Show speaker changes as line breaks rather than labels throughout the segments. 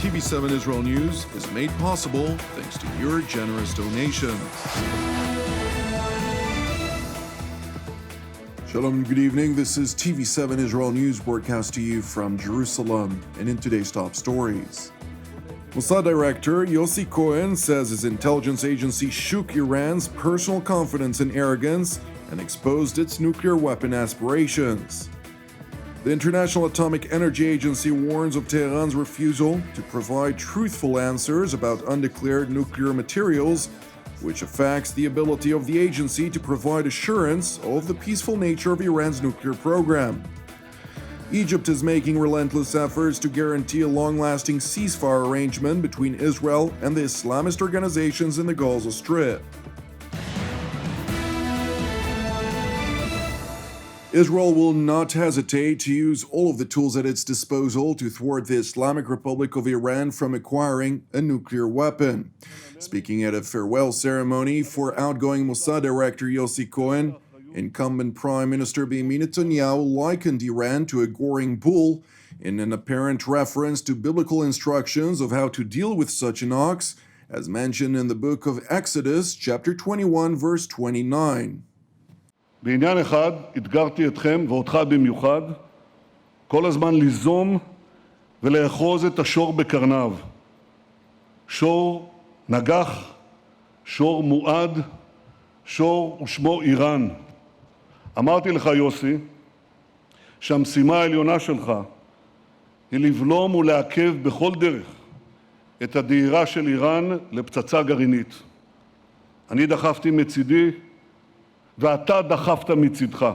TV7 Israel News is made possible thanks to your generous donations. Shalom and good evening. This is TV7 Israel News broadcast to you from Jerusalem. And in today's top stories, Mossad Director Yossi Cohen says his intelligence agency shook Iran's personal confidence and arrogance and exposed its nuclear weapon aspirations. The International Atomic Energy Agency warns of Tehran's refusal to provide truthful answers about undeclared nuclear materials, which affects the ability of the agency to provide assurance of the peaceful nature of Iran's nuclear program. Egypt is making relentless efforts to guarantee a long-lasting ceasefire arrangement between Israel and the Islamist organizations in the Gaza Strip. Israel will not hesitate to use all of the tools at its disposal to thwart the Islamic Republic of Iran from acquiring a nuclear weapon. Speaking at a farewell ceremony for outgoing Mossad Director Yossi Cohen, incumbent Prime Minister Benjamin Netanyahu likened Iran to a goring bull in an apparent reference to biblical instructions of how to deal with such an ox, as mentioned in the book of Exodus, chapter 21, verse 29.
בעניין אחד אתגרתי אתכם ואותך במיוחד כל הזמן ליזום ולאחוז את השור בקרניו. שור נגח, שור מועד, שור ושמו איראן. אמרתי לך יוסי שהמשימה העליונה שלך היא לבלום ולעכב בכל דרך את הדהירה של איראן לפצצה גרעינית. אני דחפתי מצידי ואתה דחפת מצידך.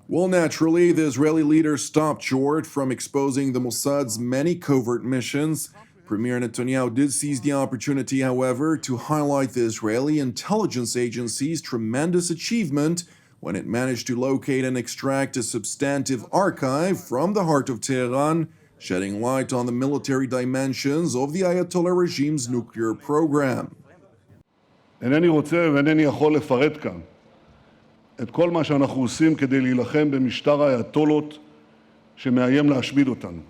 Well, naturally, the Israeli leader stopped short from exposing the Mossad's many covert missions. Premier Netanyahu did seize the opportunity, however, to highlight the Israeli intelligence agency's tremendous achievement when it managed to locate and extract a substantive archive from the heart of Tehran, shedding light on the military dimensions of the Ayatollah regime's nuclear program.
אינני רוצה ואינני יכול לפרט כאן את כל מה שאנחנו עושים כדי להילחם במשטר האייתולות שמאיים להשמיד אותנו.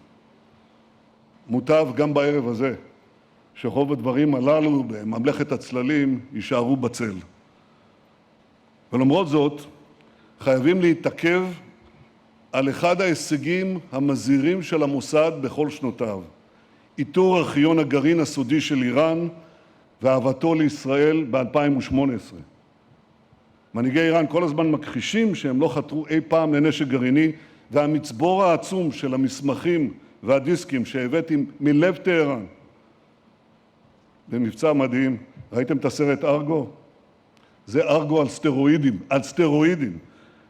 מוטב גם בערב הזה שרוב הדברים הללו בממלכת הצללים יישארו בצל. ולמרות זאת, חייבים להתעכב על אחד ההישגים המזהירים של המוסד בכל שנותיו, איתור ארכיון הגרעין הסודי של איראן ואהבתו לישראל ב-2018. מנהיגי איראן כל הזמן מכחישים שהם לא חתרו אי פעם לנשק גרעיני, והמצבור העצום של המסמכים והדיסקים שהבאתי מלב טהרן במבצע מדהים. ראיתם את הסרט ארגו? זה ארגו על סטרואידים.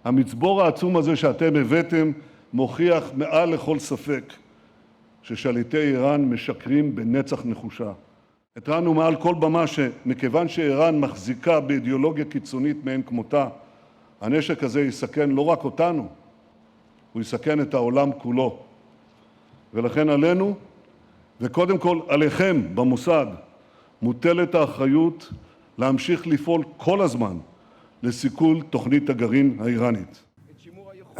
המצבור העצום הזה שאתם הבאתם מוכיח מעל לכל ספק ששליטי איראן משקרים בנצח נחושה. התרענו מעל כל במה שמכיוון שאיראן מחזיקה באידיאולוגיה קיצונית מאין כמותה, הנשק הזה יסכן לא רק אותנו, הוא יסכן את העולם כולו. ולכן עלינו, וקודם כל עליכם במוסד, מוטלת האחריות להמשיך לפעול כל הזמן לסיכול תוכנית הגרעין האיראנית.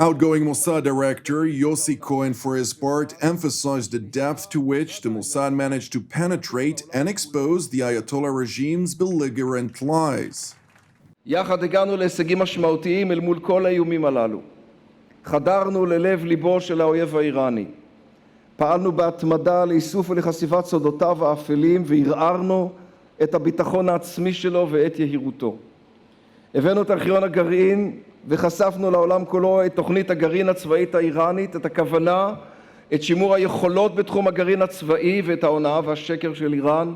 Outgoing Mossad Director Yossi Cohen, for his part, emphasized the depth to which the Mossad managed to penetrate and expose the Ayatollah regime's belligerent lies.
יחד הגענו להישגים משמעותיים אל מול כל האיומים הללו. חדרנו ללב ליבו של האויב האיראני. פעלנו בהתמדה לאיסוף ולחשיפת סודותיו האפלים וערערנו את הביטחון העצמי שלו ואת יהירותו. הבאנו את ארכיון הגרעין וחשפנו לעולם כולו את תוכנית הגרעין הצבאית האיראנית, את הכוונה, את שימור היכולות בתחום הגרעין הצבאי ואת ההונאה והשקר של איראן,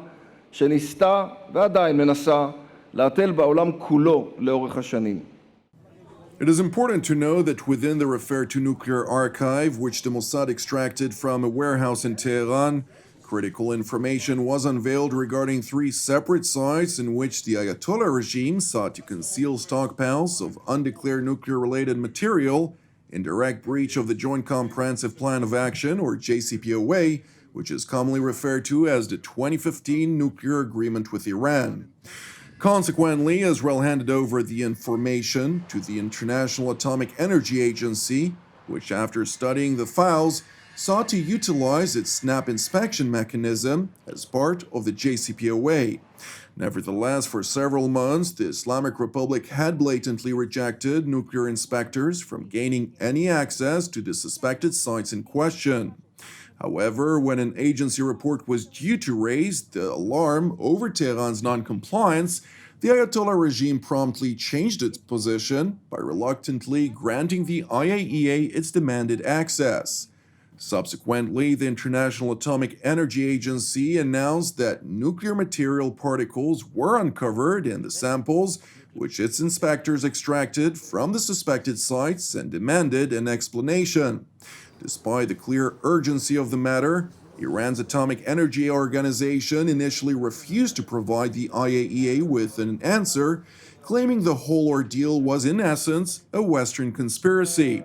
שניסתה ועדיין מנסה להטל בעולם כולו לאורך השנים.
It is important to know that within the referred to nuclear archive, which the Mossad extracted from a warehouse in Tehran, critical information was unveiled regarding 3 separate sites in which the Ayatollah regime sought to conceal stockpiles of undeclared nuclear-related material in direct breach of the Joint Comprehensive Plan of Action, or JCPOA, which is commonly referred to as the 2015 nuclear agreement with Iran. Consequently, Israel handed over the information to the International Atomic Energy Agency, which, after studying the files, sought to utilize its snap inspection mechanism as part of the JCPOA. Nevertheless, for several months, the Islamic Republic had blatantly rejected nuclear inspectors from gaining any access to the suspected sites in question. However, when an agency report was due to raise the alarm over Tehran's non-compliance, the Ayatollah regime promptly changed its position by reluctantly granting the IAEA its demanded access. Subsequently, the International Atomic Energy Agency announced that nuclear material particles were uncovered in the samples which its inspectors extracted from the suspected sites and demanded an explanation. Despite the clear urgency of the matter, Iran's Atomic Energy Organization initially refused to provide the IAEA with an answer, claiming the whole ordeal was in essence a Western conspiracy.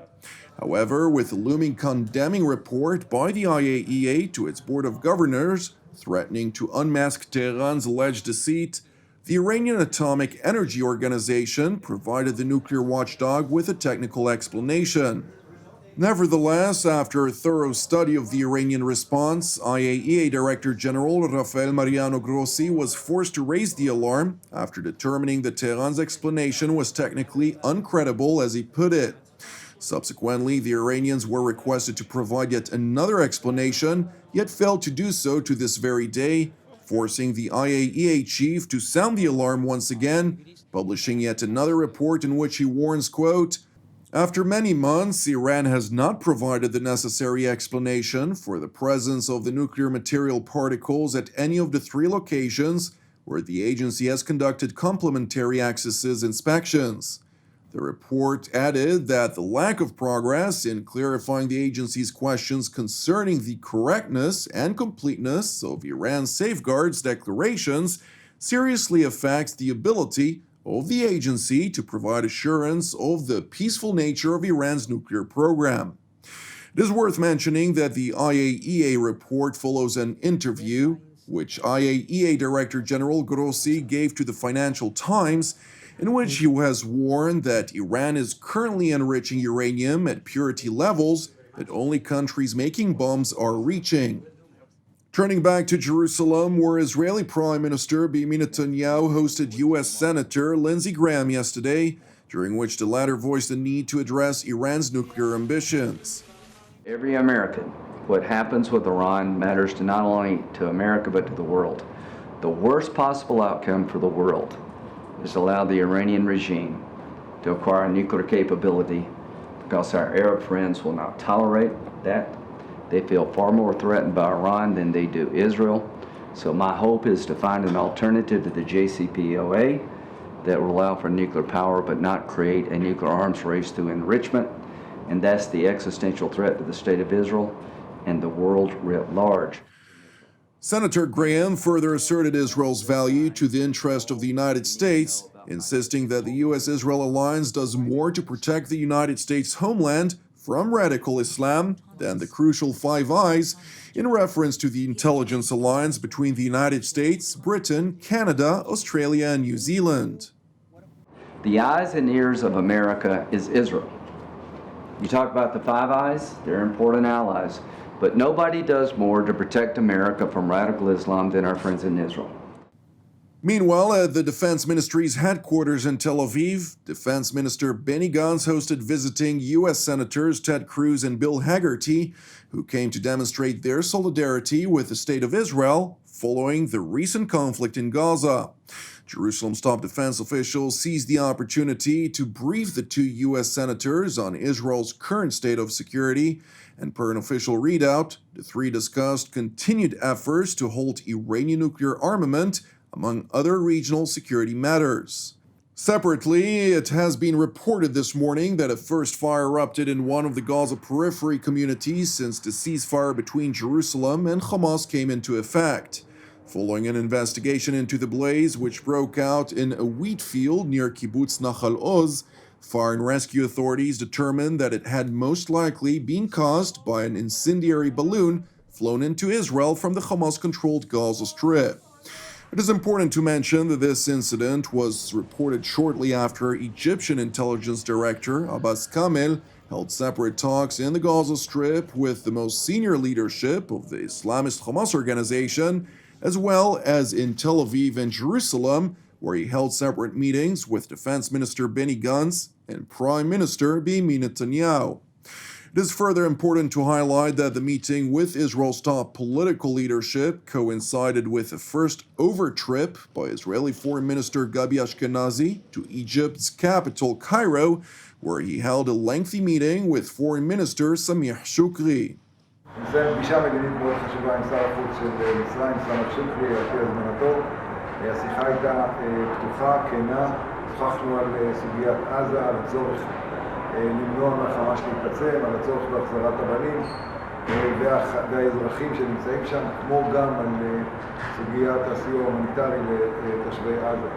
However, with a looming condemning report by the IAEA to its Board of Governors, threatening to unmask Tehran's alleged deceit, the Iranian Atomic Energy Organization provided the nuclear watchdog with a technical explanation. Nevertheless, after a thorough study of the Iranian response, IAEA Director General Rafael Mariano Grossi was forced to raise the alarm after determining that Tehran's explanation was technically uncredible, as he put it. Subsequently, the Iranians were requested to provide yet another explanation, yet failed to do so to this very day, forcing the IAEA chief to sound the alarm once again, publishing yet another report in which he warns, quote, "After many months, Iran has not provided the necessary explanation for the presence of the nuclear material particles at any of the 3 locations where the agency has conducted complementary accesses inspections." The report added that the lack of progress in clarifying the agency's questions concerning the correctness and completeness of Iran's safeguards declarations seriously affects the ability of the agency to provide assurance of the peaceful nature of Iran's nuclear program. It is worth mentioning that the IAEA report follows an interview which IAEA Director General Grossi gave to the Financial Times, in which he has warned that Iran is currently enriching uranium at purity levels that only countries making bombs are reaching. Turning back to Jerusalem, where Israeli Prime Minister Benjamin Netanyahu hosted U.S. Senator Lindsey Graham yesterday, during which the latter voiced the need to address Iran's nuclear ambitions.
Every American, what happens with Iran matters to not only to America but to the world. The worst possible outcome for the world is to allow the Iranian regime to acquire nuclear capability, because our Arab friends will not tolerate that. They feel far more threatened by Iran than they do Israel. So my hope is to find an alternative to the JCPOA that will allow for nuclear power but not create a nuclear arms race through enrichment. And that's the existential threat to the state of Israel and the world writ large.
Senator Graham further asserted Israel's value to the interest of the United States, insisting that the U.S.-Israel alliance does more to protect the United States homeland from radical Islam than the crucial Five Eyes, in reference to the intelligence alliance between the United States, Britain, Canada, Australia, and New Zealand.
The eyes and ears of America is Israel. You talk about the Five Eyes, they're important allies. But nobody does more to protect America from radical Islam than our friends in Israel.
Meanwhile, at the Defense Ministry's headquarters in Tel Aviv, Defense Minister Benny Gantz hosted visiting U.S. Senators Ted Cruz and Bill Hagerty, who came to demonstrate their solidarity with the State of Israel following the recent conflict in Gaza. Jerusalem's top defense officials seized the opportunity to brief the 2 U.S. senators on Israel's current state of security, and per an official readout, the 3 discussed continued efforts to halt Iranian nuclear armament, among other regional security matters. Separately, it has been reported this morning that a first fire erupted in one of the Gaza periphery communities since the ceasefire between Jerusalem and Hamas came into effect. Following an investigation into the blaze, which broke out in a wheat field near Kibbutz Nahal Oz, fire and rescue authorities determined that it had most likely been caused by an incendiary balloon flown into Israel from the Hamas-controlled Gaza Strip. It is important to mention that this incident was reported shortly after Egyptian intelligence director Abbas Kamel held separate talks in the Gaza Strip with the most senior leadership of the Islamist Hamas organization, as well as in Tel Aviv and Jerusalem, where he held separate meetings with Defense Minister Benny Gantz and Prime Minister Benjamin Netanyahu. It is further important to highlight that the meeting with Israel's top political leadership coincided with the first overt trip by Israeli Foreign Minister Gabi Ashkenazi to Egypt's capital, Cairo, where he held a lengthy meeting with Foreign Minister Samih Shoukry.
זה פגישה מדינית מאוד חשובה עם שר החוץ של מצרים, סמח שוקרי, על פי הזמנתו. השיחה הייתה פתוחה, כנה, שוחחנו על סוגיית עזה, על הצורך למנוע מהחמאס להתעצם, על הצורך בהחזרת הבנים והאזרחים שנמצאים שם, כמו גם על סוגיית הסיוע ההומניטרי לתושבי עזה.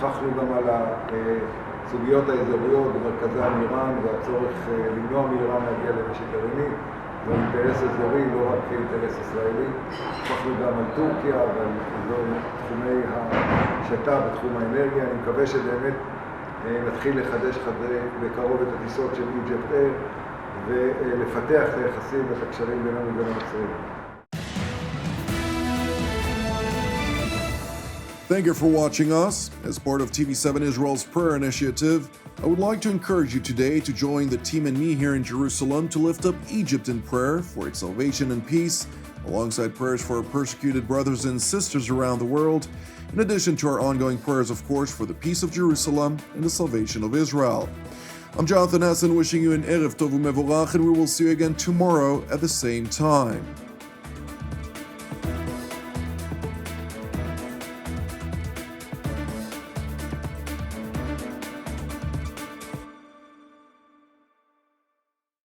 שוחחנו גם על הסוגיות האזוריות במרכזן איראן והצורך למנוע מאיראן להגיע לנשק גרעיני. זה אינטרס אזורי, לא רק אינטרס ישראלי. שוחחנו גם על טורקיה ועל תחומי השתה בתחום האנרגיה. אני מקווה שבאמת נתחיל לחדש בקרוב את הטיסות של Egypt Air ולפתח את היחסים ואת הקשרים בינינו ובין המצרים.
Thank you for watching us. As part of TV7 Israel's prayer initiative, I would like to encourage you today to join the team and me here in Jerusalem to lift up Egypt in prayer for its salvation and peace, alongside prayers for our persecuted brothers and sisters around the world, in addition to our ongoing prayers, of course, for the peace of Jerusalem and the salvation of Israel. I'm Jonathan Hassan, wishing you an Erev Tov U'Mevorach, and we will see you again tomorrow at the same time.